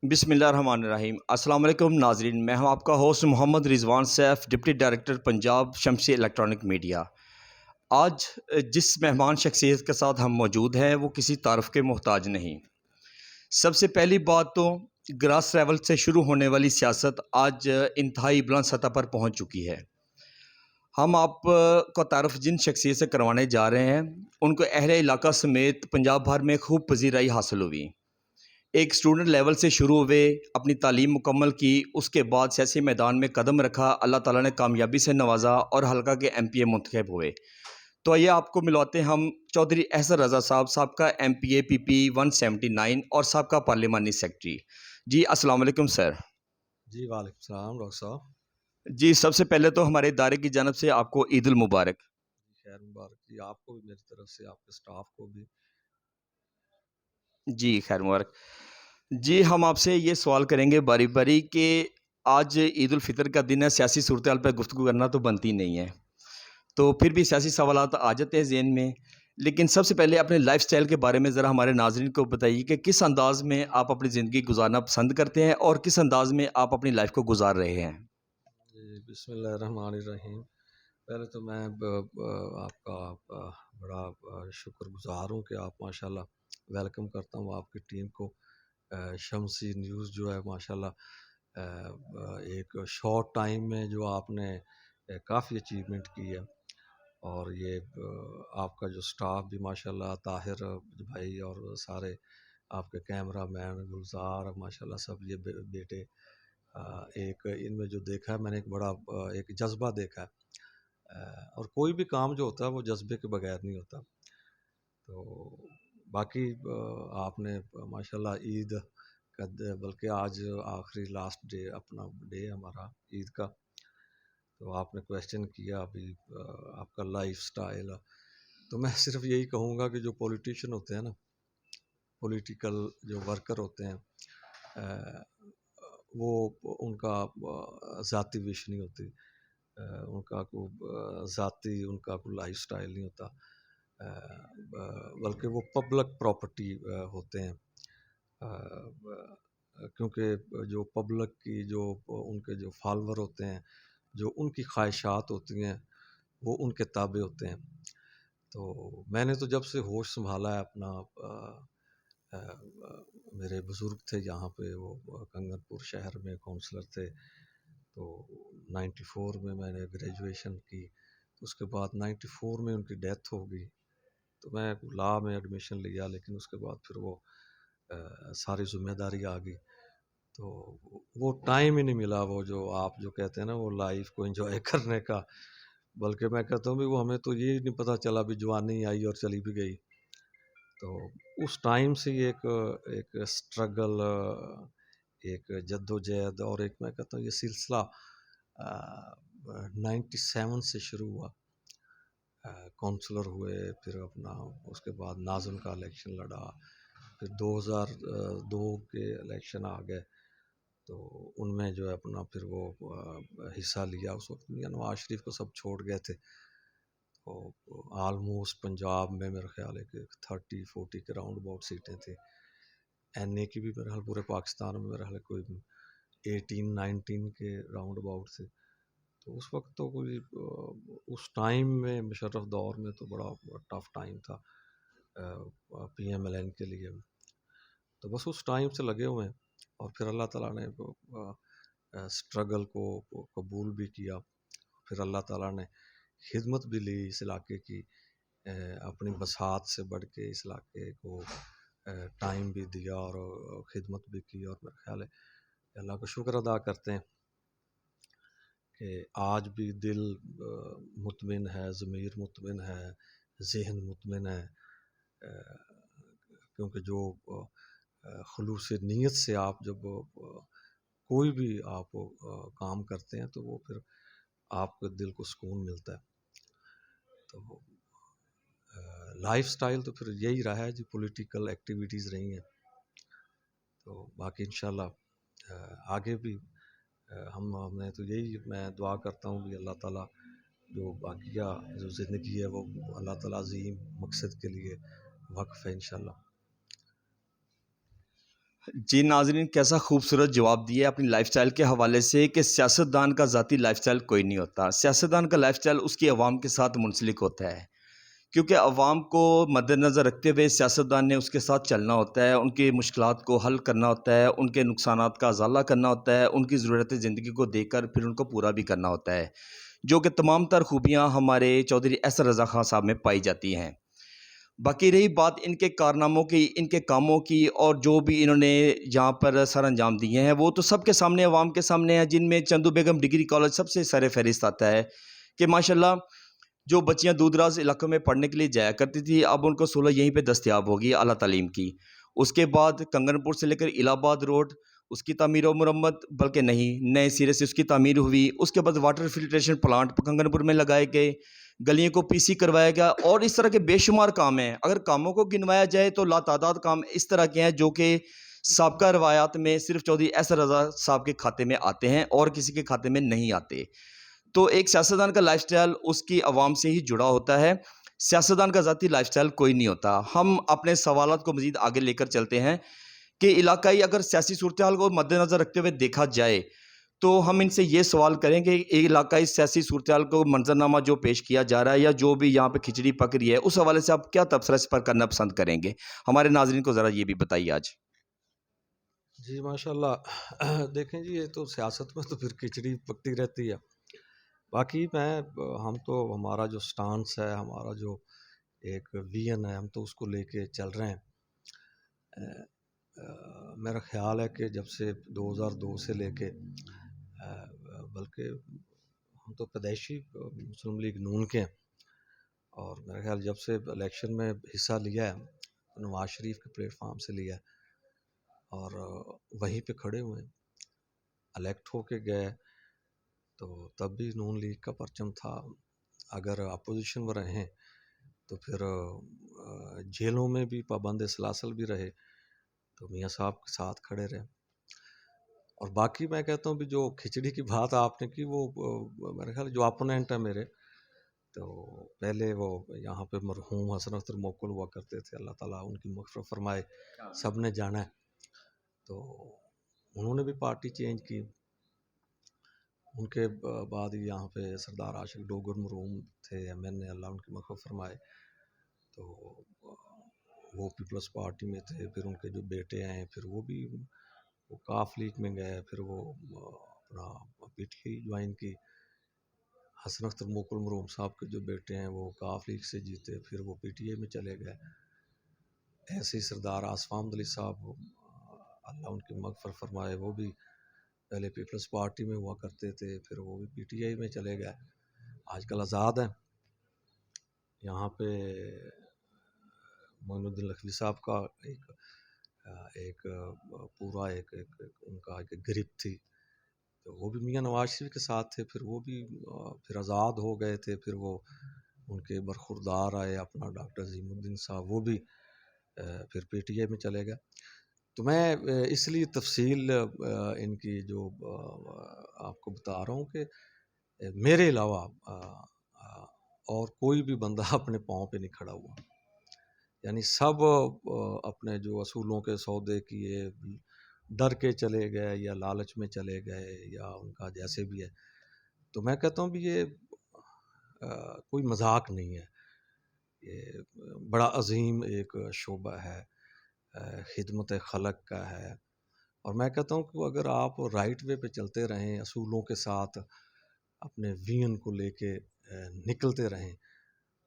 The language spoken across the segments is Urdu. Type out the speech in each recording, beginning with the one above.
بسم اللہ الرحمن الرحیم۔ السلام علیکم ناظرین، میں ہوں آپ کا ہوسٹ محمد رضوان سیف، ڈپٹی ڈائریکٹر پنجاب شمسی الیکٹرانک میڈیا۔ آج جس مہمان شخصیت کے ساتھ ہم موجود ہیں وہ کسی تعارف کے محتاج نہیں۔ سب سے پہلی بات تو گراس لیول سے شروع ہونے والی سیاست آج انتہائی بلند سطح پر پہنچ چکی ہے۔ ہم آپ کو تعارف جن شخصیت سے کروانے جا رہے ہیں ان کو اہل علاقہ سمیت پنجاب بھر میں خوب پذیرائی حاصل ہوئی۔ ایک اسٹوڈنٹ لیول سے شروع ہوئے، اپنی تعلیم مکمل کی، اس کے بعد سیاسی میدان میں قدم رکھا، اللہ تعالیٰ نے کامیابی سے نوازا اور حلقہ کے ایم پی اے منتخب ہوئے۔ تو آئیے آپ کو ملواتے ہیں ہم چودھری احسن رضا صاحب، سابقہ ایم پی اے پی پی 179 اور سابقہ پارلیمانی سیکرٹری۔ جی السلام علیکم سر۔ جی وعلیکم السلام ڈاکٹر صاحب۔ جی سب سے پہلے تو ہمارے ادارے کی جانب سے آپ کو عید المبارک۔ خیر مبارک جی، آپ کو بھی میری طرف سے، آپ کے سٹاف کو بھی۔ جی خیر مبارک۔ جی ہم آپ سے یہ سوال کریں گے باری باری کہ آج عید الفطر کا دن ہے، سیاسی صورتحال پہ گفتگو کرنا تو بنتی نہیں ہے، تو پھر بھی سیاسی سوالات آ جاتے ہیں ذہن میں، لیکن سب سے پہلے اپنے لائف سٹائل کے بارے میں ذرا ہمارے ناظرین کو بتائیے کہ کس انداز میں آپ اپنی زندگی گزارنا پسند کرتے ہیں اور کس انداز میں آپ اپنی لائف کو گزار رہے ہیں۔ جی بسم اللہ الرحمن الرحیم۔ پہلے تو میں آپ کا بڑا شکر گزار ہوں کہ آپ ماشاءاللہ ویلکم کرتا ہوں آپ کی ٹیم کو۔ شمسی نیوز جو ہے ماشاءاللہ ایک شارٹ ٹائم میں جو آپ نے کافی اچیومنٹ کی ہے، اور یہ آپ کا جو سٹاف بھی ماشاءاللہ، طاہر بھائی اور سارے آپ کے کیمرہ مین، گلزار ماشاءاللہ سب یہ بیٹے، ایک ان میں جو دیکھا ہے میں نے ایک بڑا ایک جذبہ دیکھا ہے، اور کوئی بھی کام جو ہوتا ہے وہ جذبے کے بغیر نہیں ہوتا۔ تو باقی آپ نے ماشاءاللہ عید کا بلکہ آج آخری لاسٹ ڈے، اپنا ڈے ہمارا عید کا، تو آپ نے کویشچن کیا ابھی آپ کا لائف سٹائل، تو میں صرف یہی کہوں گا کہ جو پولیٹیشین ہوتے ہیں نا، پولیٹیکل جو ورکر ہوتے ہیں، وہ ان کا ذاتی وش نہیں ہوتی، ان کا کوئی ذاتی ان کا کوئی لائف سٹائل نہیں ہوتا، بلکہ وہ پبلک پراپرٹی ہوتے ہیں، کیونکہ جو پبلک کی جو ان کے جو فالوور ہوتے ہیں، جو ان کی خواہشات ہوتی ہیں وہ ان کے تابع ہوتے ہیں۔ تو میں نے تو جب سے ہوش سنبھالا ہے اپنا، میرے بزرگ تھے یہاں پہ، وہ کنگن پور شہر میں کونسلر تھے، تو 94 میں نے گریجویشن کی، اس کے بعد 94 میں ان کی ڈیتھ ہو گئی، تو میں لا میں ایڈمیشن لیا، لیکن اس کے بعد پھر وہ ساری ذمہ داری آ گئی، تو وہ ٹائم ہی نہیں ملا، وہ جو آپ جو کہتے ہیں نا وہ لائف کو انجوائے کرنے کا، بلکہ میں کہتا ہوں بھی وہ ہمیں تو یہ نہیں پتہ چلا بھی جوانی آئی اور چلی بھی گئی۔ تو اس ٹائم سے ایک سٹرگل، ایک جد و جہد، اور ایک میں کہتا ہوں یہ سلسلہ 97 سے شروع ہوا، کونسلر ہوئے، پھر اپنا اس کے بعد ناظم کا الیکشن لڑا، پھر 2002 کے الیکشن آ گئے، تو ان میں جو ہے اپنا پھر وہ حصہ لیا، اس وقت میاں نواز شریف کو سب چھوڑ گئے تھے، تو آلموسٹ پنجاب میں میرا خیال ہے کہ 30-40 کے راؤنڈ اباؤٹ سیٹیں تھیں، این اے کی بھی میرا خیال پورے پاکستان میں میرا خیال کوئی 18-19 کے راؤنڈ اباؤٹ تھے، تو اس وقت تو کوئی اس ٹائم میں مشرف دور میں تو بڑا ٹف ٹائم تھا پی ایم ایل این کے لیے، تو بس اس ٹائم سے لگے ہوئے ہیں، اور پھر اللہ تعالیٰ نے سٹرگل کو قبول بھی کیا، پھر اللہ تعالیٰ نے خدمت بھی لی اس علاقے کی، اپنی بساط سے بڑھ کے اس علاقے کو ٹائم بھی دیا اور خدمت بھی کی، اور میرا خیال ہے اللہ کا شکر ادا کرتے ہیں کہ آج بھی دل مطمئن ہے، ضمیر مطمئن ہے، ذہن مطمئن ہے، کیونکہ جو خلوص نیت سے آپ جب کوئی بھی آپ کام کرتے ہیں تو وہ پھر آپ کے دل کو سکون ملتا ہے۔ تو لائف سٹائل تو پھر یہی رہا ہے، جو پولیٹیکل ایکٹیویٹیز رہی ہیں، تو باقی انشاءاللہ آگے بھی ہم نے تو یہی میں دعا کرتا ہوں کہ اللہ تعالیٰ جو باقیہ جو زندگی ہے وہ اللہ تعالیٰ عظیم مقصد کے لیے وقف ہے انشاءاللہ۔ جی ناظرین، کیسا خوبصورت جواب دیا اپنی لائف سٹائل کے حوالے سے کہ سیاستدان کا ذاتی لائف سٹائل کوئی نہیں ہوتا. سیاستدان کا لائف سٹائل اس کی عوام کے ساتھ منسلک ہوتا ہے، کیونکہ عوام کو مد نظر رکھتے ہوئے سیاستدان نے اس کے ساتھ چلنا ہوتا ہے، ان کی مشکلات کو حل کرنا ہوتا ہے، ان کے نقصانات کا ازالہ کرنا ہوتا ہے، ان کی ضرورت زندگی کو دیکھ کر پھر ان کو پورا بھی کرنا ہوتا ہے، جو کہ تمام تر خوبیاں ہمارے چودھری احسن رضا خان صاحب میں پائی جاتی ہیں. باقی رہی بات ان کے کارناموں کی، ان کے کاموں کی، اور جو بھی انہوں نے یہاں پر سر انجام دیے ہیں، وہ تو سب کے سامنے، عوام کے سامنے ہیں، جن میں چندو بیگم ڈگری کالج سب سے سر فہرست آتا ہے کہ ماشاءاللہ جو بچیاں دور دراز علاقوں میں پڑھنے کے لیے جایا کرتی تھی، اب ان کو سہولت یہیں پہ دستیاب ہوگی اعلیٰ تعلیم کی. اس کے بعد کنگن پور سے لے کر الہ آباد روڈ، اس کی تعمیر و مرمت، بلکہ نہیں، نئے سرے سے اس کی تعمیر ہوئی. اس کے بعد واٹر فلٹریشن پلانٹ کنگن پور میں لگائے گئے، گلیوں کو پی سی کروایا گیا، اور اس طرح کے بے شمار کام ہیں. اگر کاموں کو گنوایا جائے تو لاتعداد کام اس طرح کے ہیں جو کہ سابقہ روایات میں صرف چودھری احسن رضا صاحب کے کھاتے میں آتے ہیں اور کسی کے کھاتے میں نہیں آتے. تو ایک سیاستدان کا لائف سٹائل اس کی عوام سے ہی جڑا ہوتا ہے. سیاستدان کا ذاتی لائف سٹائل کوئی نہیں ہوتا. ہم اپنے سوالات کو مزید آگے لے کر چلتے ہیں کہ علاقائی اگر سیاسی صورتحال کو مد نظر رکھتے ہوئے دیکھا جائے تو ہم ان سے یہ سوال کریں کہ علاقائی سیاسی صورتحال کو منظرنامہ جو پیش کیا جا رہا ہے یا جو بھی یہاں پہ کھچڑی پک رہی ہے، اس حوالے سے آپ کیا تبصرہ اس پر کرنا پسند کریں گے؟ ہمارے ناظرین کو ذرا یہ بھی بتائیے آج. جی ماشاء اللہ. دیکھیں جی، یہ تو سیاست میں تو پھر کھچڑی پکتی رہتی ہے. باقی ہم تو ہمارا جو سٹانس ہے، ہمارا جو ایک ویژن ہے، ہم تو اس کو لے کے چل رہے ہیں. میرا خیال ہے کہ جب سے 2002 سے لے کے بلکہ ہم تو پیدائشی مسلم لیگ نون کے ہیں، اور میرا خیال جب سے الیکشن میں حصہ لیا ہے نواز شریف کے پلیٹ فارم سے لیا ہے اور وہیں پہ کھڑے ہوئے ہیں. الیکٹ ہو کے گئے تو تب بھی نون لیگ کا پرچم تھا. اگر اپوزیشن میں رہیں تو پھر جیلوں میں بھی پابند سلاسل بھی رہے تو میاں صاحب کے ساتھ کھڑے رہے. اور باقی میں کہتا ہوں بھی جو کھچڑی کی بات آپ نے کی، وہ میرے خیال جو اپوننٹ ہے میرے، تو پہلے وہ یہاں پہ مرحوم حسن اختر موکل ہوا کرتے تھے، اللہ تعالیٰ ان کی مغفرت فرمائے، سب نے جانا ہے. تو انہوں نے بھی پارٹی چینج کی. ان کے بعد یہاں پہ سردار عاشق ڈوگر مرحوم تھے MN، اللہ ان کی مغفرت فرمائے، تو وہ پیپلز پارٹی میں تھے. پھر ان کے جو بیٹے ہیں پھر وہ بھی وہ کاف لیگ میں گئے، پھر وہ اپنا PTI جوائن کی. حسن اختر موکل مرحوم صاحب کے جو بیٹے ہیں وہ کاف لیگ سے جیتے، پھر وہ PTI میں چلے گئے. ایسے ہی سردار آصف احمد علی صاحب، اللہ ان کی مغفرت فرمائے، وہ بھی پہلے پیپلز پارٹی میں ہوا کرتے تھے، پھر وہ بھی PTI میں چلے گئے، آج کل آزاد ہیں. یہاں پہ معین الدین لکھوی صاحب کا ایک پورا ایک ان کا ایک گروپ تھی، تو وہ بھی میاں نواز شریف کے ساتھ تھے. پھر وہ بھی پھر آزاد ہو گئے تھے، پھر وہ ان کے برخوردار آئے اپنا ڈاکٹر عظیم الدین صاحب، وہ بھی پھر PTI میں چلے گئے. تو میں اس لیے تفصیل ان کی جو آپ کو بتا رہا ہوں کہ میرے علاوہ اور کوئی بھی بندہ اپنے پاؤں پہ نہیں کھڑا ہوا. یعنی سب اپنے جو اصولوں کے سودے کیے، ڈر کے چلے گئے یا لالچ میں چلے گئے یا ان کا جیسے بھی ہے. تو میں کہتا ہوں بھی یہ کوئی مذاق نہیں ہے، یہ بڑا عظیم ایک شعبہ ہے، خدمت خلق کا ہے. اور میں کہتا ہوں کہ اگر آپ رائٹ وے پہ چلتے رہیں، اصولوں کے ساتھ اپنے وین کو لے کے نکلتے رہیں،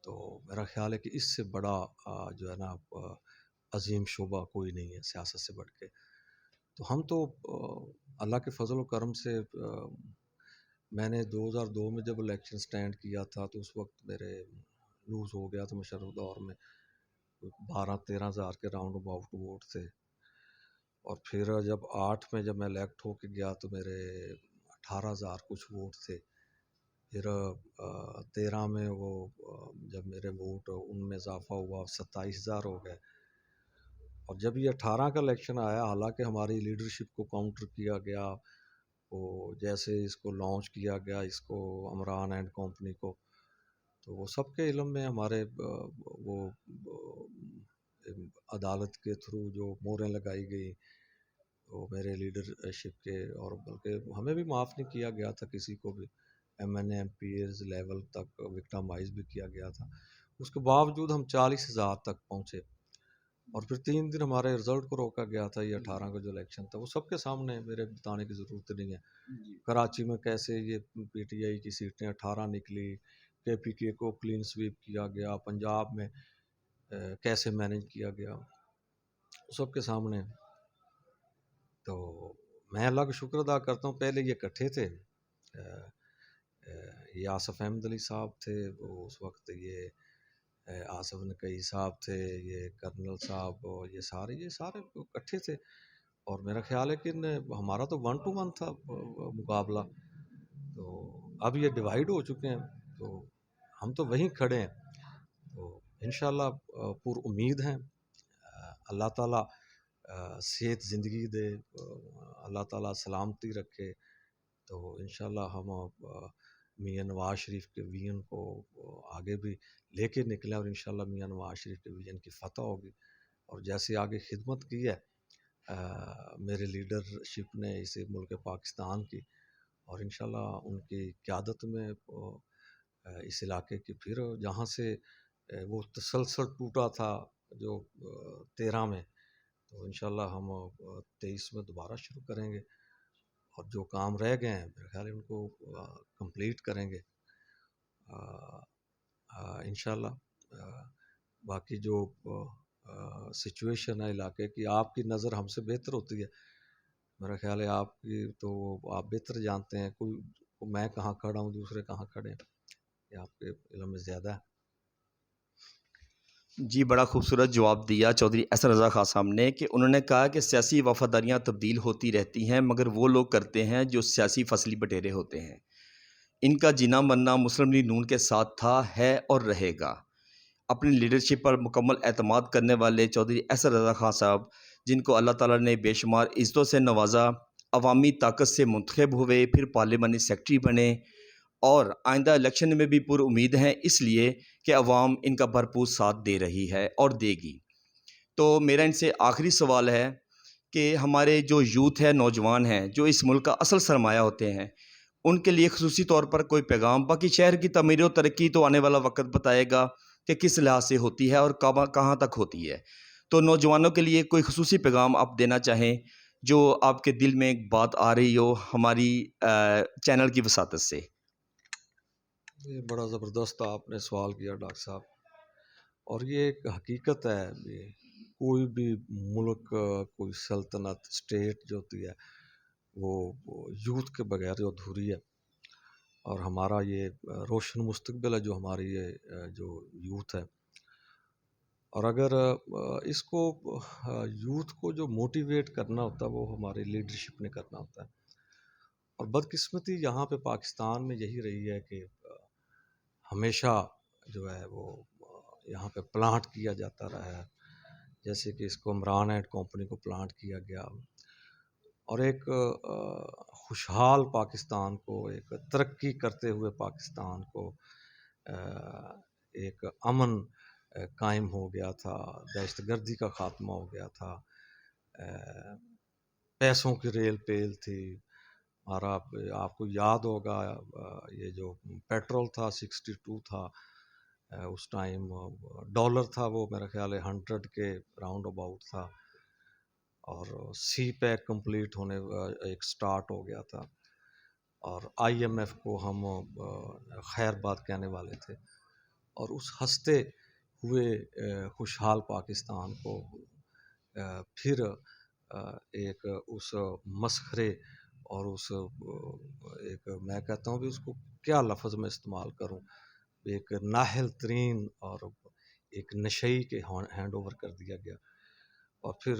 تو میرا خیال ہے کہ اس سے بڑا جو ہے نا عظیم شعبہ کوئی نہیں ہے سیاست سے بڑھ کے. تو ہم تو اللہ کے فضل و کرم سے میں نے 2002 میں جب الیکشن سٹینڈ کیا تھا تو اس وقت میرے لوز ہو گیا تھا مشرف دور میں، 12-13 ہزار کے راؤنڈ اباؤٹ ووٹ تھے. اور پھر جب 8 میں جب میں الیکٹ ہو کے گیا تو میرے 18,000 کچھ ووٹ تھے. پھر 13 میں وہ جب میرے ووٹ ان میں اضافہ ہوا 27,000 ہو گئے. اور جب یہ 18 کا الیکشن آیا، حالانکہ ہماری لیڈرشپ کو کاؤنٹر کیا گیا، وہ جیسے اس کو لانچ کیا گیا اس کو عمران اینڈ کمپنی کو، تو وہ سب کے علم میں ہمارے وہ عدالت کے تھرو جو موریں لگائی گئی تو میرے لیڈرشپ کے، اور بلکہ ہمیں بھی معاف نہیں کیا گیا تھا کسی کو بھی، M N A M P As level تک وکٹمائز بھی کیا گیا تھا، اس کے باوجود ہم 40,000 تک پہنچے۔ اور پھر 3 دن ہمارے رزلٹ کو روکا گیا تھا، یہ 18 کا جو الیکشن تھا وہ سب کے سامنے، میرے بتانے کی ضرورت نہیں ہے۔ کراچی میں کیسے یہ پی ٹی آئی کی سیٹیں 18 نکلی، کے پی کے کو کلین سویپ کیا گیا، پنجاب میں کیسے مینج کیا گیا، سب کے سامنے۔ تو میں اللہ کا شکر ادا کرتا ہوں، پہلے یہ اکٹھے تھے، یہ آصف احمد علی صاحب تھے وہ اس وقت، یہ آصف نقی صاحب تھے، یہ کرنل صاحب، اور یہ سارے اکٹھے تھے۔ اور میرا خیال ہے کہ ہمارا تو 1 to 1 تھا مقابلہ، تو اب یہ ڈیوائیڈ ہو چکے ہیں، تو ہم تو وہیں کھڑے ہیں۔ تو انشاءاللہ پر امید ہیں، اللہ تعالیٰ صحت زندگی دے، اللہ تعالیٰ سلامتی رکھے، تو انشاءاللہ ہم میاں نواز شریف کے ویژن کو آگے بھی لے کے نکلیں، اور انشاءاللہ میاں نواز شریف کے ویژن کی فتح ہوگی۔ اور جیسے آگے خدمت کی ہے میرے لیڈرشپ نے اس ملک پاکستان کی، اور انشاءاللہ ان کی قیادت میں اس علاقے کی پھر جہاں سے وہ تسلسل ٹوٹا تھا جو 13 میں، تو انشاءاللہ ہم 23 میں دوبارہ شروع کریں گے، اور جو کام رہ گئے ہیں میرے خیال ہے ان کو کمپلیٹ کریں گے انشاءاللہ۔ باقی جو سچویشن ہے علاقے کی، آپ کی نظر ہم سے بہتر ہوتی ہے، میرا خیال ہے آپ کی تو آپ بہتر جانتے ہیں، میں کہاں کھڑا ہوں، دوسرے کہاں کھڑے ہیں، یہ آپ کے علم میں زیادہ ہے۔ جی بڑا خوبصورت جواب دیا چودھری اسد رضا خان صاحب نے، کہ انہوں نے کہا کہ سیاسی وفاداریاں تبدیل ہوتی رہتی ہیں، مگر وہ لوگ کرتے ہیں جو سیاسی فصلی بٹیرے ہوتے ہیں۔ ان کا جینا مرنا مسلم لیگ نون کے ساتھ تھا، ہے اور رہے گا۔ اپنی لیڈرشپ پر مکمل اعتماد کرنے والے چودھری اسد رضا خان صاحب، جن کو اللہ تعالیٰ نے بے شمار عزتوں سے نوازا، عوامی طاقت سے منتخب ہوئے، پھر پارلیمانی سیکرٹری بنے، اور آئندہ الیکشن میں بھی پر امید ہیں، اس لیے کہ عوام ان کا بھرپور ساتھ دے رہی ہے اور دے گی۔ تو میرا ان سے آخری سوال ہے کہ ہمارے جو یوتھ ہے، نوجوان ہیں، جو اس ملک کا اصل سرمایہ ہوتے ہیں، ان کے لیے خصوصی طور پر کوئی پیغام؟ باقی شہر کی تعمیر و ترقی تو آنے والا وقت بتائے گا کہ کس لحاظ سے ہوتی ہے اور کہاں تک ہوتی ہے۔ تو نوجوانوں کے لیے کوئی خصوصی پیغام آپ دینا چاہیں جو آپ کے دل میں ایک بات آ رہی ہو ہماری چینل کی وساطت سے؟ یہ بڑا زبردست آپ نے سوال کیا ڈاکٹر صاحب، اور یہ ایک حقیقت ہے، یہ کوئی بھی ملک، کوئی سلطنت، اسٹیٹ جو ہوتی ہے وہ یوتھ کے بغیر جو ادھوری ہے، اور ہمارا یہ روشن مستقبل ہے جو ہماری یہ جو یوتھ ہے۔ اور اگر اس کو یوتھ کو جو موٹیویٹ کرنا ہوتا ہے وہ ہماری لیڈرشپ نے کرنا ہوتا ہے، اور بدقسمتی یہاں پہ پاکستان میں یہی رہی ہے کہ ہمیشہ جو ہے وہ یہاں پہ پلانٹ کیا جاتا رہا ہے، جیسے کہ اس کو عمران اینڈ کمپنی کو پلانٹ کیا گیا، اور ایک خوشحال پاکستان کو، ایک ترقی کرتے ہوئے پاکستان کو، ایک امن قائم ہو گیا تھا، دہشت گردی کا خاتمہ ہو گیا تھا، پیسوں کی ریل پیل تھی ہمارا، آپ کو یاد ہوگا یہ جو پیٹرول تھا 62 تھا اس ٹائم، ڈالر تھا وہ میرا خیال ہے 100 کے راؤنڈ اباؤٹ تھا، اور سی پیک کمپلیٹ ہونے ایک سٹارٹ ہو گیا تھا، اور آئی ایم ایف کو ہم خیر بات کہنے والے تھے، اور اس ہنستے ہوئے خوشحال پاکستان کو پھر ایک اس مسخرے اور اس ایک، میں کہتا ہوں بھی اس کو کیا لفظ میں استعمال کروں، ایک نااہل ترین اور ایک نشئی کے ہینڈ اوور کر دیا گیا، اور پھر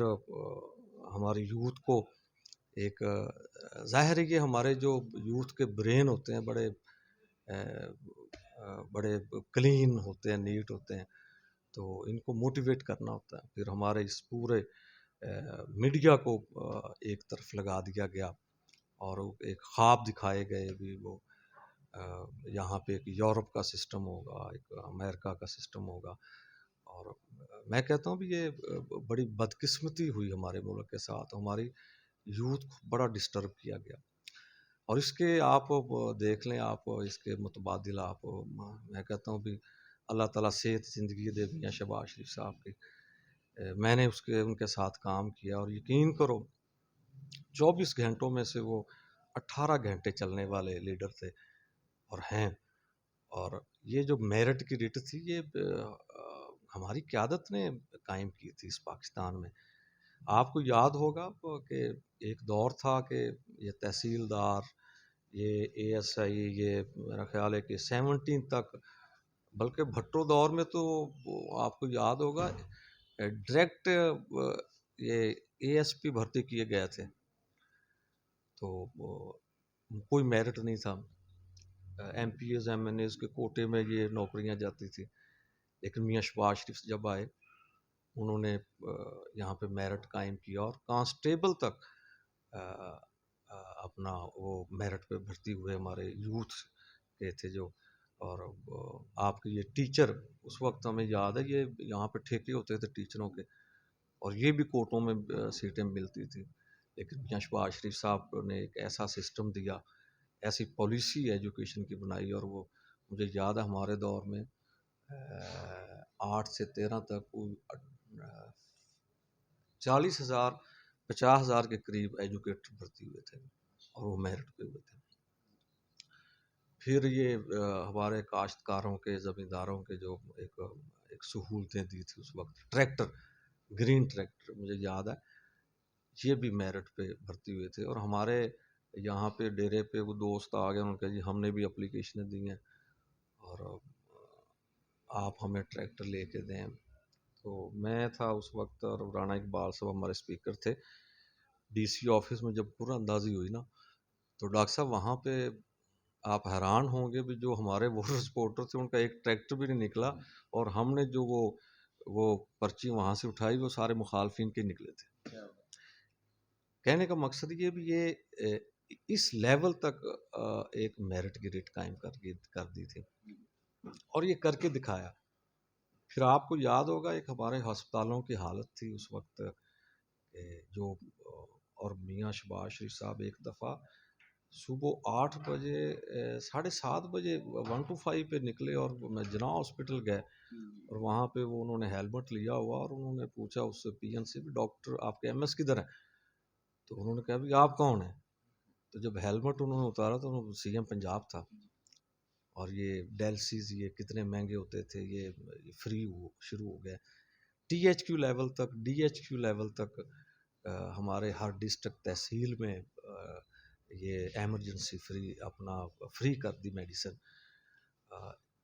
ہماری یوتھ کو ایک ظاہر ہے کہ ہمارے جو یوتھ کے برین ہوتے ہیں بڑے کلین ہوتے ہیں، نیٹ ہوتے ہیں، تو ان کو موٹیویٹ کرنا ہوتا ہے۔ پھر ہمارے اس پورے میڈیا کو ایک طرف لگا دیا گیا، اور ایک خواب دکھائے گئے بھی، وہ یہاں پہ ایک یورپ کا سسٹم ہوگا، ایک امریکہ کا سسٹم ہوگا، اور میں کہتا ہوں بھی یہ بڑی بدقسمتی ہوئی ہمارے ملک کے ساتھ، ہماری یوتھ کو بڑا ڈسٹرب کیا گیا. اور اس کے آپ دیکھ لیں، آپ اس کے متبادل آپ میں کہتا ہوں بھی اللہ تعالیٰ صحت زندگی دے میاں شہباز شریف صاحب کی. میں نے ان کے ساتھ کام کیا اور یقین کرو 24 گھنٹوں میں سے وہ 18 گھنٹے چلنے والے لیڈر تھے اور ہیں. اور یہ جو میرٹ کی ریٹ تھی یہ ہماری قیادت نے قائم کی تھی اس پاکستان میں. آپ کو یاد ہوگا کہ ایک دور تھا کہ یہ تحصیلدار، یہ اے ایس آئی، یہ میرا خیال ہے کہ 17 تک، بلکہ بھٹو دور میں تو آپ کو یاد ہوگا ڈائریکٹ یہ اے ایس پی بھرتی کیے گئے تھے، تو کوئی میرٹ نہیں تھا. M P As M N As کے کوٹے میں یہ نوکریاں جاتی تھی. لیکن میاں شہباز شریف جب آئے انہوں نے یہاں پہ میرٹ قائم کیا اور کانسٹیبل تک اپنا وہ میرٹ پہ بھرتی ہوئے ہمارے یوتھ کے تھے جو. اور آپ کے یہ ٹیچر اس وقت ہمیں یاد ہے یہ یہاں پہ ٹھیکے ہوتے تھے ٹیچروں کے، اور یہ بھی کوٹوں میں سیٹیں ملتی تھی. لیکن میاں شہباز شریف صاحب نے ایک ایسا سسٹم دیا، ایسی پالیسی ایجوکیشن کی بنائی، اور وہ مجھے یاد ہے ہمارے دور میں 8 سے 13 تک 40,000 50,000 کے قریب ایجوکیٹر بھرتی ہوئے تھے اور وہ میرٹ پہ ہوئے تھے. پھر یہ ہمارے کاشتکاروں کے، زمینداروں کے جو ایک سہولتیں دی تھی اس وقت، ٹریکٹر، گرین ٹریکٹر مجھے یاد ہے، یہ بھی میرٹ پہ بھرتی ہوئے تھے. اور ہمارے یہاں پہ ڈیرے پہ وہ دوست آ گئے، انہوں نے کہا جی ہم نے بھی اپلیکیشنیں دی ہیں اور آپ ہمیں ٹریکٹر لے کے دیں. تو میں تھا اس وقت اور رانا اقبال صاحب ہمارے اسپیکر تھے. ڈی سی آفس میں جب پورا اندازی ہوئی نا، تو ڈاکٹر صاحب وہاں پہ آپ حیران ہوں گے بھی جو ہمارے ووٹر سپورٹر تھے ان کا ایک ٹریکٹر بھی نہیں نکلا، اور ہم نے جو وہ پرچی وہاں سے اٹھائی وہ سارے مخالفین کے نکلے تھے. کہنے کا مقصد یہ بھی یہ اس لیول تک ایک میرٹ کی ریٹ قائم کر دی تھی اور یہ کر کے دکھایا. پھر آپ کو یاد ہوگا ایک ہمارے ہسپتالوں کی حالت تھی اس وقت جو، اور میاں شہباز شریف صاحب ایک دفعہ صبح 8 بجے 7:30 بجے 125 پہ نکلے اور میں جناح ہاسپٹل گئے، اور وہاں پہ وہ انہوں نے ہیلمٹ لیا ہوا اور انہوں نے پوچھا اس سے پی این سے بھی ڈاکٹر آپ کے ایم ایس کدھر ہے؟ تو انہوں نے کہا بھی آپ کون ہیں؟ تو جب ہیلمٹ انہوں نے اتارا تو انہوں سی ایم پنجاب تھا، اور یہ ڈیلسیز یہ کتنے مہنگے ہوتے تھے، یہ فری شروع ہو گئے. ٹی ایچ کیو لیول تک، ڈی ایچ کیو لیول تک ہمارے ہر ڈسٹرکٹ تحصیل میں یہ ایمرجنسی فری کر دی میڈیسن.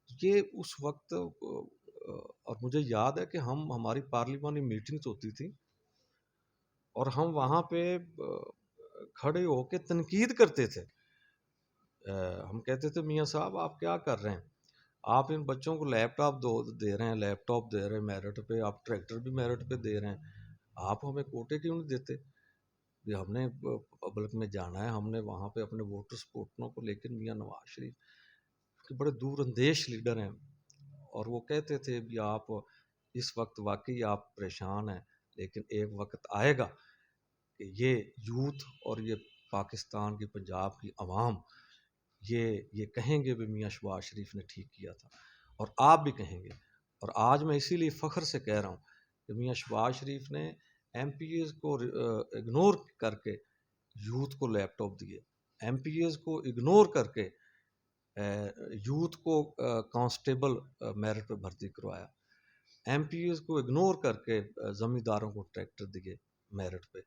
یہ اس وقت اور مجھے یاد ہے کہ ہماری پارلیمانی میٹنگز ہوتی تھی اور ہم وہاں پہ کھڑے ہو کے تنقید کرتے تھے. ہم کہتے تھے میاں صاحب آپ کیا کر رہے ہیں؟ آپ ان بچوں کو لیپ ٹاپ دے رہے ہیں، لیپ ٹاپ دے رہے ہیں میرٹ پہ، آپ ٹریکٹر بھی میرٹ پہ دے رہے ہیں، آپ ہمیں کوٹے کیوں نہیں دیتے؟ ہم نے پبلک میں جانا ہے، ہم نے وہاں پہ اپنے ووٹر سپورٹروں کو. لیکن میاں نواز شریف کے بڑے دور اندیش لیڈر ہیں اور وہ کہتے تھے بھی آپ اس وقت واقعی آپ پریشان ہیں، لیکن ایک وقت آئے گا کہ یہ یوتھ اور یہ پاکستان کی پنجاب کی عوام یہ کہیں گے بھی میاں شہباز شریف نے ٹھیک کیا تھا، اور آپ بھی کہیں گے. اور آج میں اسی لیے فخر سے کہہ رہا ہوں کہ میاں شہباز شریف نے ایم پی ایز کو اگنور کر کے یوتھ کو لیپ ٹاپ دیے، ایم پی ایز کو اگنور کر کے یوتھ کو کانسٹیبل میرٹ پہ بھرتی کروایا، ایم پی ایز کو اگنور کر کے زمینداروں کو ٹریکٹر دیے میرٹ پہ،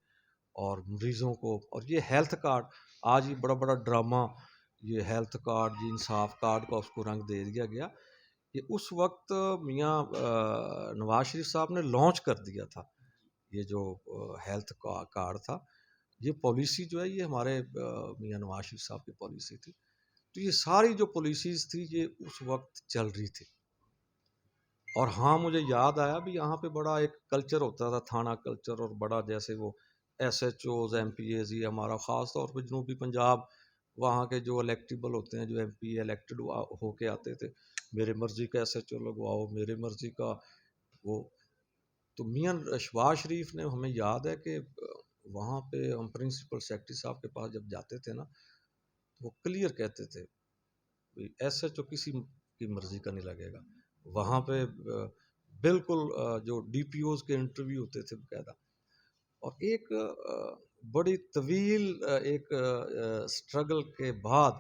اور مریضوں کو. اور یہ ہیلتھ کارڈ آج یہ بڑا بڑا ڈرامہ، یہ ہیلتھ کارڈ، یہ انصاف کارڈ کا اس کو رنگ دے دیا گیا. یہ اس وقت میاں نواز شریف صاحب نے لانچ کر دیا تھا یہ جو ہیلتھ کارڈ تھا. یہ پالیسی جو ہے یہ ہمارے میاں نواز شریف صاحب کی پالیسی تھی. تو یہ ساری جو پالیسیز تھی یہ اس وقت چل رہی تھی. اور ہاں مجھے یاد آیا بھی یہاں پہ بڑا ایک کلچر ہوتا تھا، تھانہ کلچر، اور بڑا جیسے وہ S H Os, M P As, یہ ہمارا خاص طور پہ جنوبی پنجاب وہاں کے جو الیکٹیبل ہوتے ہیں، جو ایم پی الیکٹڈ ہو کے آتے تھے، میرے مرضی کا ایس ایچ او لگواؤ، میرے مرضی کا وہ. تو میاں شہباز شریف نے، ہمیں یاد ہے کہ وہاں پہ ہم پرنسپل سیکرٹری صاحب کے پاس جب جاتے تھے نا، وہ کلیئر کہتے تھے ایس ایچ او کسی کی مرضی کا نہیں لگے گا. وہاں پہ بالکل جو ڈی پی اوز کے انٹرویو ہوتے تھے باقاعدہ. اور ایک بڑی طویل ایک سٹرگل کے بعد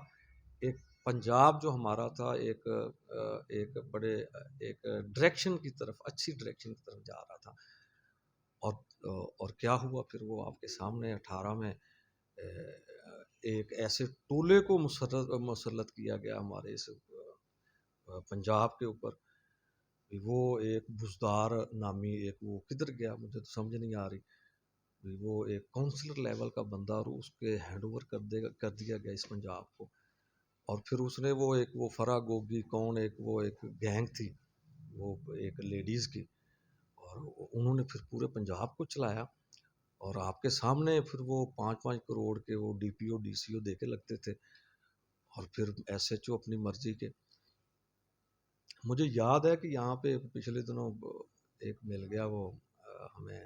ایک پنجاب جو ہمارا تھا ایک بڑے ایک ڈائریکشن کی طرف، اچھی ڈائریکشن کی طرف جا رہا تھا. اور کیا ہوا پھر وہ آپ کے سامنے 18 میں ایک ایسے ٹولے کو مسلط کیا گیا ہمارے اس پنجاب کے اوپر. وہ ایک بزدار نامی ایک وہ کدھر گیا مجھے تو سمجھ نہیں آ رہی. وہ ایک کونسلر لیول کا بندہ اور اس کے ہینڈ اوور کر دیا گیا اس پنجاب کو. اور پھر اس نے وہ فرا گوگی کون ایک گینگ تھی وہ ایک لیڈیز کی، اور انہوں نے پھر پورے پنجاب کو چلایا. اور آپ کے سامنے پھر وہ 5-5 کروڑ کے وہ D P O D C او دے کے لگتے تھے، اور پھر ایس ایچ او اپنی مرضی کے. مجھے یاد ہے کہ یہاں پہ پچھلے دنوں ایک مل گیا وہ ہمیں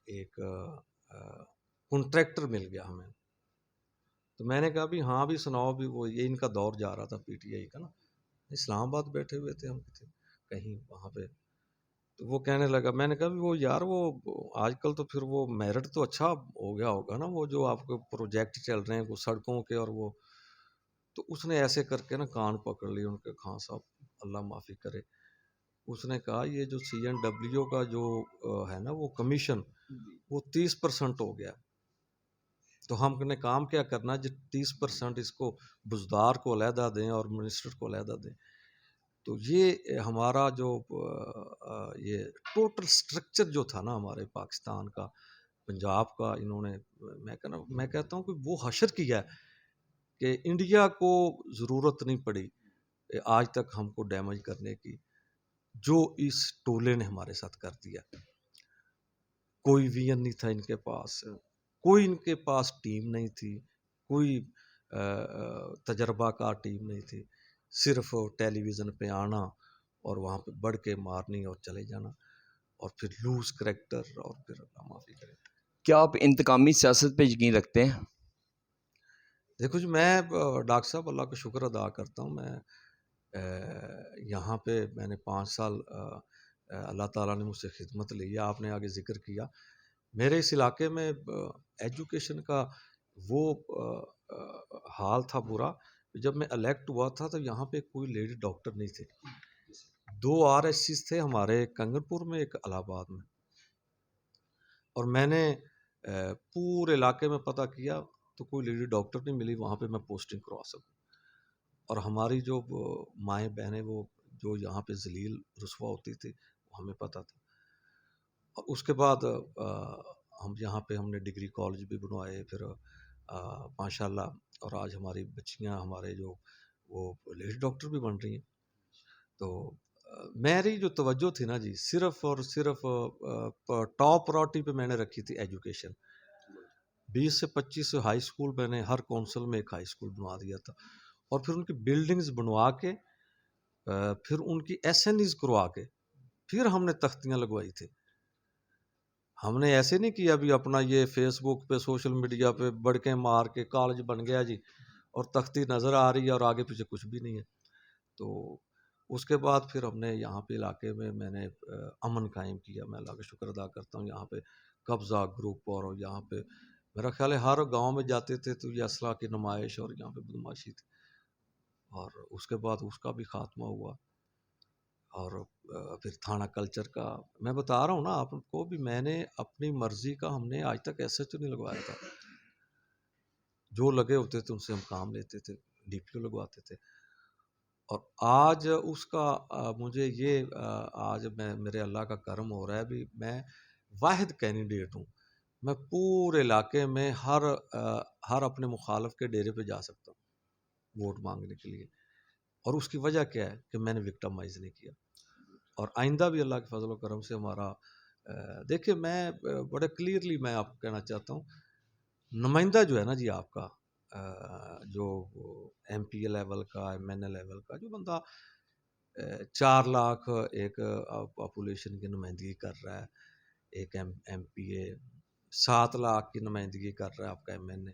ایک کنٹریکٹر مل گیا ہمیں. تو میں نے کہا بھی ہاں بھی سناؤ بھی، وہ یہ ان کا دور جا رہا تھا پی ٹی آئی کا نا، اسلام آباد بیٹھے ہوئے تھے ہم کہیں وہاں پہ. تو وہ کہنے لگا، میں نے کہا بھی وہ یار وہ آج کل تو پھر وہ میرٹ تو اچھا ہو گیا ہوگا نا، وہ جو آپ کے پروجیکٹ چل رہے ہیں وہ سڑکوں کے اور وہ. تو اس نے ایسے کر کے نا کان پکڑ لی ان کے، خان صاحب اللہ معافی کرے. اس نے کہا یہ جو سی این ڈبلیو کا جو ہے نا وہ کمیشن وہ 30% ہو گیا. تو ہم نے کام کیا کرنا، جو 30% اس کو بزدار کو علیحدہ دیں اور منسٹر کو علیحدہ دیں. تو یہ ہمارا جو یہ ٹوٹل سٹرکچر جو تھا نا ہمارے پاکستان کا، پنجاب کا، انہوں نے میں کہتا ہوں کہ وہ حشر کیا ہے کہ انڈیا کو ضرورت نہیں پڑی آج تک ہم کو ڈیمیج کرنے کی، جو اس ٹولے نے ہمارے ساتھ کر دیا. کوئی وین نہیں تھا ان کے پاس، کوئی ان کے پاس ٹیم نہیں تھی، کوئی تجربہ کار ٹیم نہیں تھی. صرف ٹیلی ویژن پہ آنا اور وہاں پہ بڑھ کے مارنی اور چلے جانا، اور پھر لوز کریکٹر، اور پھر اللہ معافی کرے. کیا آپ انتقامی سیاست پہ یقین رکھتے ہیں؟ دیکھو جی، میں ڈاکٹر صاحب اللہ کا شکر ادا کرتا ہوں. میں یہاں پہ میں نے 5 سال اللہ تعالیٰ نے مجھ سے خدمت لی ہے. آپ نے آگے ذکر کیا میرے اس علاقے میں ایجوکیشن کا وہ حال تھا برا. جب میں الیکٹ ہوا تھا تو یہاں پہ کوئی لیڈی ڈاکٹر نہیں تھے. 2 آر ایس سیز تھے ہمارے، ایک کنگر پور میں ایک الہ آباد میں. اور میں نے پورے علاقے میں پتہ کیا تو کوئی لیڈی ڈاکٹر نہیں ملی وہاں پہ میں پوسٹنگ کروا سکوں. اور ہماری جو مائیں بہنیں وہ جو یہاں پہ ذلیل رسوا ہوتی تھی وہ ہمیں پتہ تھا. اور اس کے بعد ہم یہاں پہ ہم نے ڈگری کالج بھی بنوائے پھر ماشاء اللہ. اور آج ہماری بچیاں ہمارے جو وہ لیڈی ڈاکٹر بھی بن رہی ہیں. تو میری جو توجہ تھی نا جی، صرف اور صرف ٹاپ پرائورٹی پہ میں نے رکھی تھی ایجوکیشن. 20 سے 25 ہائی اسکول میں نے ہر کونسل میں ایک ہائی اسکول بنوا دیا تھا. اور پھر ان کی بلڈنگز بنوا کے پھر ان کی ایس این ایز کروا کے پھر ہم نے تختیاں لگوائی تھی. ہم نے ایسے نہیں کیا ابھی اپنا یہ فیس بک پہ سوشل میڈیا پہ بڑکیں مار کے کالج بن گیا جی اور تختی نظر آ رہی ہے اور آگے پیچھے کچھ بھی نہیں ہے. تو اس کے بعد پھر ہم نے یہاں پہ علاقے میں نے امن قائم کیا. میں اللہ کا شکر ادا کرتا ہوں. یہاں پہ قبضہ گروپ اور یہاں پہ میرا خیال ہے ہر گاؤں میں جاتے تھے تو یہ اسلحہ کی نمائش اور یہاں پہ بدماشی تھی. اور اس کے بعد اس کا بھی خاتمہ ہوا. اور پھر تھانہ کلچر کا میں بتا رہا ہوں نا آپ کو بھی، میں نے اپنی مرضی کا ہم نے آج تک ایس ایچ او نہیں لگوایا تھا. جو لگے ہوتے تھے ان سے ہم کام لیتے تھے، ڈی پی او لگواتے تھے. اور آج اس کا مجھے یہ آج میرے اللہ کا کرم ہو رہا ہے بھی میں واحد کینڈیڈیٹ ہوں. میں پورے علاقے میں ہر اپنے مخالف کے ڈیرے پہ جا سکتا ہوں ووٹ مانگنے کے لیے. اور اس کی وجہ کیا ہے کہ میں نے وکٹمائز نہیں کیا. اور آئندہ بھی اللہ کے فضل و کرم سے ہمارا دیکھیں میں بڑے کلیئرلی میں آپ کو کہنا چاہتا ہوں، نمائندہ جو ہے نا جی آپ کا جو ایم پی اے لیول کا، ایم این اے لیول کا، جو بندہ 4 لاکھ ایک پاپولیشن کی نمائندگی کر رہا ہے، ایک ایم پی اے 7 لاکھ کی نمائندگی کر رہا ہے آپ کا ایم این اے،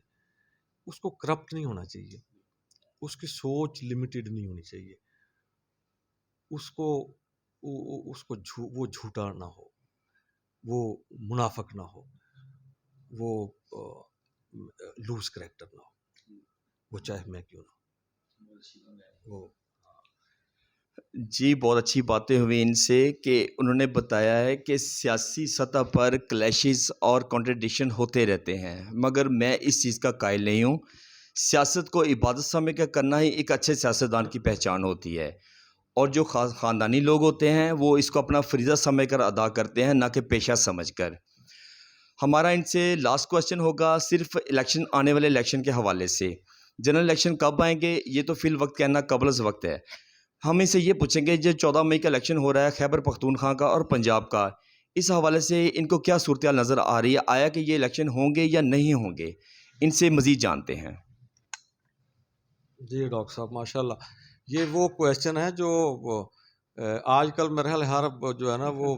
اس کو کرپٹ نہیں ہونا چاہیے، اس کی سوچ لمیٹڈ نہیں ہونی چاہیے، وہ جھوٹا نہ ہو، وہ منافق نہ ہو، وہ لوز کریکٹر نہ ہو، وہ چاہے میں کیوں نہ ہو۔ وہ جی بہت اچھی باتیں ہوئی ان سے کہ انہوں نے بتایا ہے کہ سیاسی سطح پر کلیشز اور کنٹرڈکشن ہوتے رہتے ہیں، مگر میں اس چیز کا قائل نہیں ہوں۔ سیاست کو عبادت سمجھ کر کرنا ہی ایک اچھے سیاستدان کی پہچان ہوتی ہے، اور جو خاندانی لوگ ہوتے ہیں وہ اس کو اپنا فریضہ سمجھ کر ادا کرتے ہیں، نہ کہ پیشہ سمجھ کر۔ ہمارا ان سے لاسٹ کوسچن ہوگا صرف الیکشن، آنے والے الیکشن کے حوالے سے۔ جنرل الیکشن کب آئیں گے یہ تو فی الوقت کہنا قبل از وقت ہے۔ ہم ان سے یہ پوچھیں گے جو 14 مئی کا الیکشن ہو رہا ہے خیبر پختونخوا کا اور پنجاب کا، اس حوالے سے ان کو کیا صورتحال نظر آ رہی ہے؟ آیا کہ یہ الیکشن ہوں گے یا نہیں ہوں گے؟ ان سے مزید جانتے ہیں۔ جی ڈاکٹر صاحب ماشاء اللہ، یہ وہ کویشچن ہے جو آج کل میرے خیال ہر جو ہے نا وہ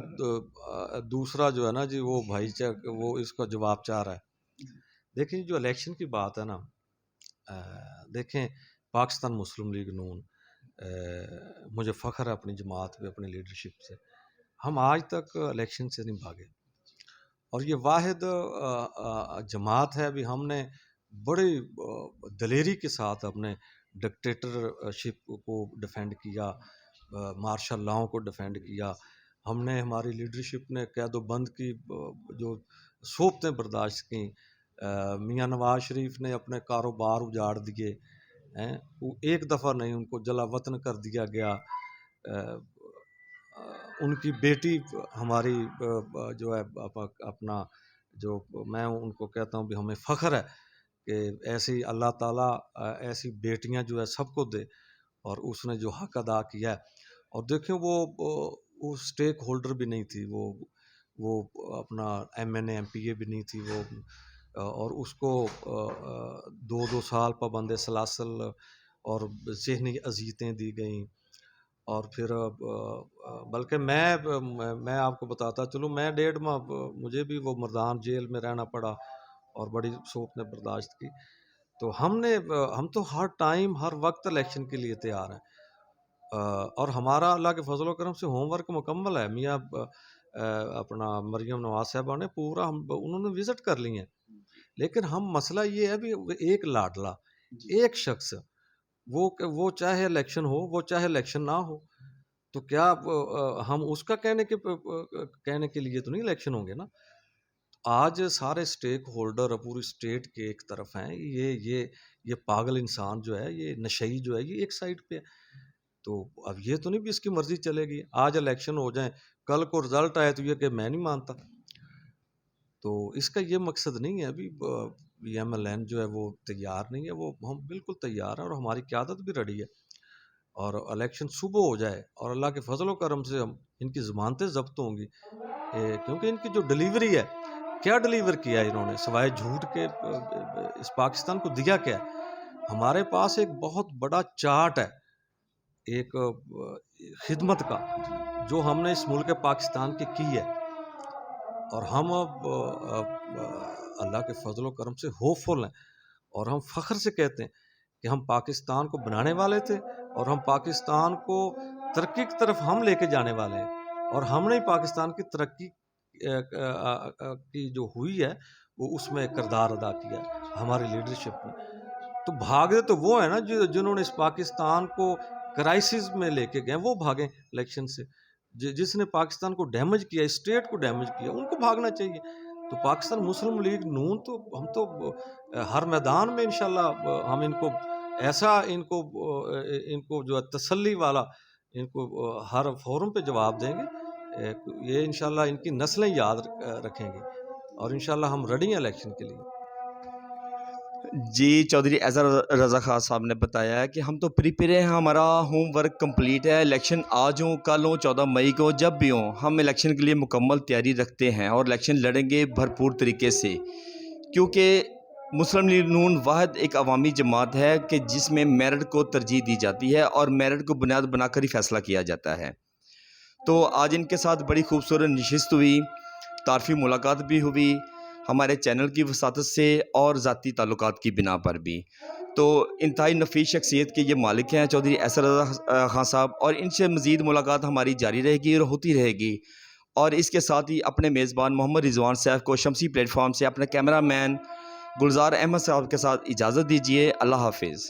دوسرا جو ہے نا جی وہ بھائی وہ اس کا جواب چاہ رہا ہے۔ دیکھیں جو الیکشن کی بات ہے نا، دیکھیں پاکستان مسلم لیگ نون، مجھے فخر ہے اپنی جماعت پہ، اپنی لیڈرشپ سے، ہم آج تک الیکشن سے نہیں بھاگے، اور یہ واحد جماعت ہے۔ ابھی ہم نے بڑی دلیری کے ساتھ اپنے ڈکٹیٹرشپ کو ڈیفینڈ کیا، مارشل لاؤں کو ڈیفینڈ کیا، ہم نے، ہماری لیڈرشپ نے قید و بند کی جو صوبتیں برداشت کیں، میاں نواز شریف نے اپنے کاروبار اجاڑ دیے، وہ ایک دفعہ نہیں، ان کو جلا وطن کر دیا گیا، ان کی بیٹی ہماری جو ہے اپنا جو میں ان کو کہتا ہوں بھی ہمیں فخر ہے کہ ایسی اللہ تعالیٰ ایسی بیٹیاں جو ہے سب کو دے، اور اس نے جو حق ادا کیا ہے۔ اور دیکھیں وہ سٹیک ہولڈر بھی نہیں تھی، وہ اپنا M N A M P A بھی نہیں تھی وہ، اور اس کو 2 سال پابند سلاسل اور ذہنی اذیتیں دی گئیں، اور پھر بلکہ میں آپ کو بتاتا چلوں، میں 1.5 ماہ مجھے بھی وہ مردان جیل میں رہنا پڑا اور بڑی صوت نے برداشت کی۔ تو ہم تو ہر ٹائم ہر وقت الیکشن کے لیے تیار ہیں، اور ہمارا اللہ کے فضل و کرم سے ہوم ورک مکمل ہے۔ میاں اپنا مریم نواز صاحبہ نے پورا انہوں نے وزٹ کر لی ہیں، لیکن ہم مسئلہ یہ ہے بھی ایک لاڈلا ایک شخص، وہ چاہے الیکشن ہو، وہ چاہے الیکشن نہ ہو، تو کیا ہم اس کا کہنے کے لیے تو نہیں الیکشن ہوں گے نا۔ آج سارے سٹیک ہولڈر پوری سٹیٹ کے ایک طرف ہیں، یہ پاگل انسان جو ہے، یہ نشئی جو ہے، یہ ایک سائڈ پہ ہے۔ تو اب یہ تو نہیں بھی اس کی مرضی چلے گی، آج الیکشن ہو جائیں، کل کو رزلٹ آئے تو یہ کہ میں نہیں مانتا۔ تو اس کا یہ مقصد نہیں ہے، ابھی بی ایم ایل این جو ہے وہ تیار نہیں ہے، وہ ہم بالکل تیار ہیں، اور ہماری قیادت بھی ریڈی ہے، اور الیکشن صبح ہو جائے اور اللہ کے فضل و کرم سے ہم ان کی ضمانتیں ضبط ہوں گی، کیونکہ ان کی جو ڈیلیوری ہے، کیا ڈیلیور کیا ہے انہوں نے سوائے جھوٹ کے، اس پاکستان کو دیا کیا ہے؟ ہمارے پاس ایک بہت بڑا چارٹ ہے ایک خدمت کا، جو ہم نے اس ملک پاکستان کی ہے، اور ہم اللہ کے فضل و کرم سے ہوپفل ہیں، اور ہم فخر سے کہتے ہیں کہ ہم پاکستان کو بنانے والے تھے، اور ہم پاکستان کو ترقی کی طرف ہم لے کے جانے والے ہیں، اور ہم نے پاکستان کی ترقی کی جو ہوئی ہے وہ اس میں کردار ادا کیا ہے ہماری لیڈرشپ نے۔ تو بھاگے تو وہ ہیں نا جنہوں نے اس پاکستان کو کرائسس میں لے کے گئے، وہ بھاگیں الیکشن سے۔ جس نے پاکستان کو ڈیمیج کیا، اسٹیٹ کو ڈیمیج کیا، ان کو بھاگنا چاہیے۔ تو پاکستان مسلم لیگ نون تو ہم تو ہر میدان میں انشاءاللہ ہم ان کو ایسا ان کو جو تسلی والا ان کو ہر فورم پہ جواب دیں گے، یہ انشاءاللہ ان کی نسلیں یاد رکھیں گے، اور انشاءاللہ ہم ریڈی ہیں الیکشن کے لیے۔ جی چودھری اظہر رضا خان صاحب نے بتایا ہے کہ ہم تو پریپیئر ہیں، ہمارا ہوم ورک کمپلیٹ ہے، الیکشن آج ہوں، کل ہوں، 14 مئی کو، جب بھی ہوں، ہم الیکشن کے لیے مکمل تیاری رکھتے ہیں اور الیکشن لڑیں گے بھرپور طریقے سے، کیونکہ مسلم لیگ نون واحد ایک عوامی جماعت ہے کہ جس میں میرٹ کو ترجیح دی جاتی ہے اور میرٹ کو بنیاد بنا کر ہی فیصلہ کیا جاتا ہے۔ تو آج ان کے ساتھ بڑی خوبصورت نشست ہوئی تعارفی ملاقات بھی ہوئی ہمارے چینل کی وساطت سے اور ذاتی تعلقات کی بنا پر بھی. تو انتہائی نفیس شخصیت کے یہ مالک ہیں چودھری ایسر رضا خان صاحب، اور ان سے مزید ملاقات ہماری جاری رہے گی اور ہوتی رہے گی. اور اس کے ساتھ ہی اپنے میزبان محمد رضوان صاحب کو شمسی پلیٹ فارم سے اپنے کیمرہ مین گلزار احمد صاحب کے ساتھ اجازت دیجیے. اللہ حافظ.